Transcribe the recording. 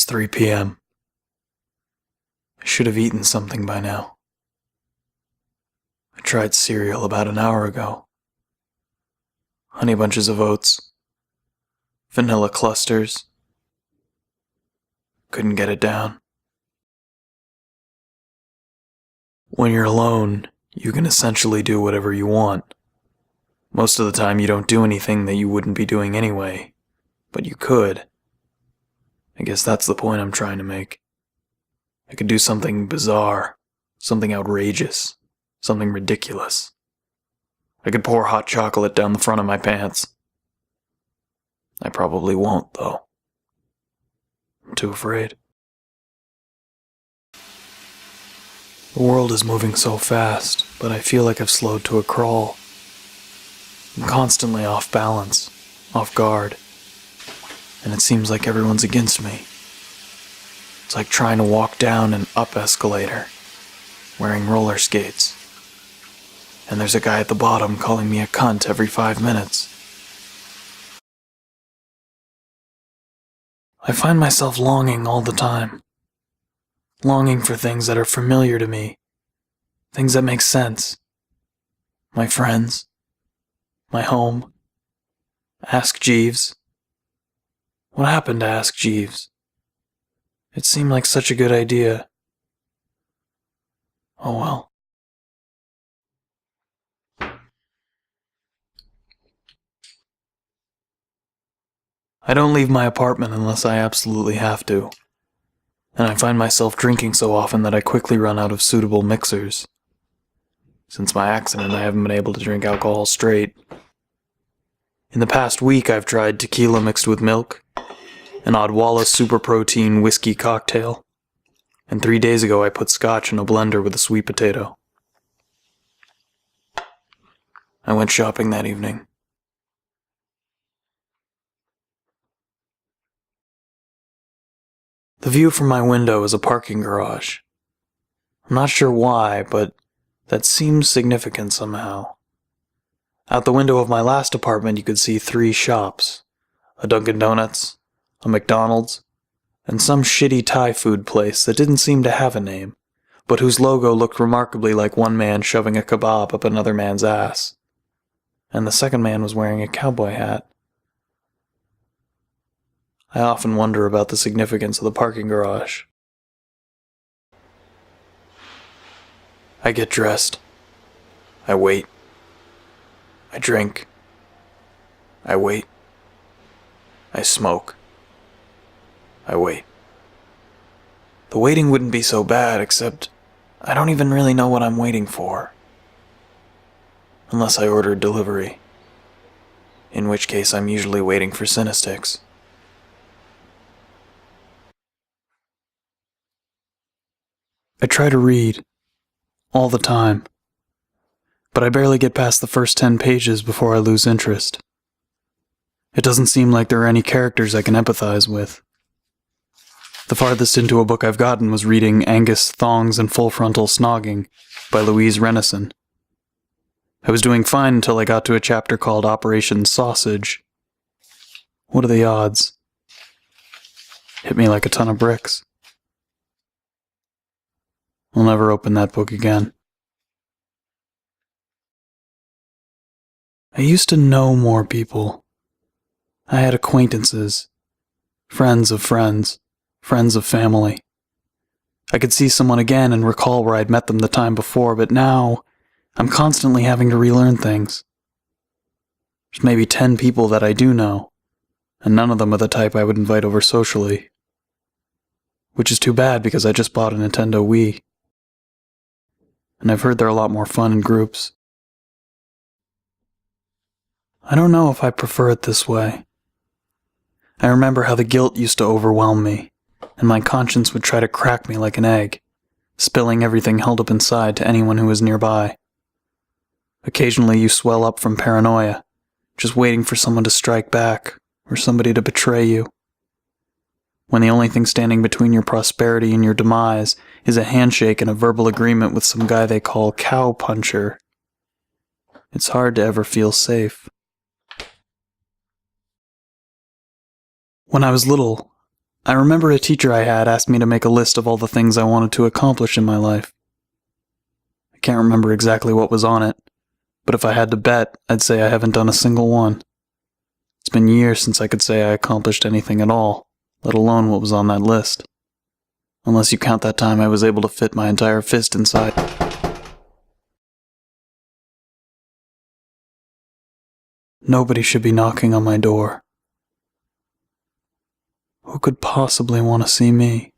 3 p.m. I should have eaten something by now. I tried cereal about an hour ago. Honey bunches of oats. Vanilla clusters. Couldn't get it down. When you're alone, you can essentially do whatever you want. Most of the time you don't do anything that you wouldn't be doing anyway, but you could. I guess that's the point I'm trying to make. I could do something bizarre, something outrageous, something ridiculous. I could pour hot chocolate down the front of my pants. I probably won't, though. I'm too afraid. The world is moving so fast, but I feel like I've slowed to a crawl. I'm constantly off balance, off guard, and it seems like everyone's against me. It's like trying to walk down an up escalator, wearing roller skates, and there's a guy at the bottom calling me a cunt every 5 minutes. I find myself longing all the time. Longing for things that are familiar to me. Things that make sense. My friends. My home. Ask Jeeves. What happened to Ask Jeeves? It seemed like such a good idea. Oh well. I don't leave my apartment unless I absolutely have to. And I find myself drinking so often that I quickly run out of suitable mixers. Since my accident, I haven't been able to drink alcohol straight. In the past week, I've tried tequila mixed with milk, an Odwalla super protein whiskey cocktail, and 3 days ago I put scotch in a blender with a sweet potato. I went shopping that evening. The view from my window is a parking garage. I'm not sure why, but that seems significant somehow. Out the window of my last apartment you could see 3 shops, a Dunkin' Donuts, a McDonald's, and some shitty Thai food place that didn't seem to have a name, but whose logo looked remarkably like one man shoving a kebab up another man's ass. And the second man was wearing a cowboy hat. I often wonder about the significance of the parking garage. I get dressed. I wait. I drink. I wait. I smoke. I wait. The waiting wouldn't be so bad, except I don't even really know what I'm waiting for. Unless I ordered delivery. In which case I'm usually waiting for Cinesticks. I try to read, all the time, but I barely get past the first 10 pages before I lose interest. It doesn't seem like there are any characters I can empathize with. The farthest into a book I've gotten was reading Angus Thongs and Full Frontal Snogging by Louise Renison. I was doing fine until I got to a chapter called Operation Sausage. What are the odds? Hit me like a ton of bricks. I'll never open that book again. I used to know more people. I had acquaintances, friends of friends, friends of family. I could see someone again and recall where I'd met them the time before, but now I'm constantly having to relearn things. There's maybe 10 people that I do know, and none of them are the type I would invite over socially. Which is too bad because I just bought a Nintendo Wii. And I've heard they're a lot more fun in groups. I don't know if I prefer it this way. I remember how the guilt used to overwhelm me, and my conscience would try to crack me like an egg, spilling everything held up inside to anyone who was nearby. Occasionally you swell up from paranoia, just waiting for someone to strike back, or somebody to betray you. When the only thing standing between your prosperity and your demise is a handshake and a verbal agreement with some guy they call Cow Puncher, it's hard to ever feel safe. When I was little, I remember a teacher I had asked me to make a list of all the things I wanted to accomplish in my life. I can't remember exactly what was on it, but if I had to bet, I'd say I haven't done a single one. It's been years since I could say I accomplished anything at all, let alone what was on that list. Unless you count that time I was able to fit my entire fist inside. Nobody should be knocking on my door. Who could possibly want to see me?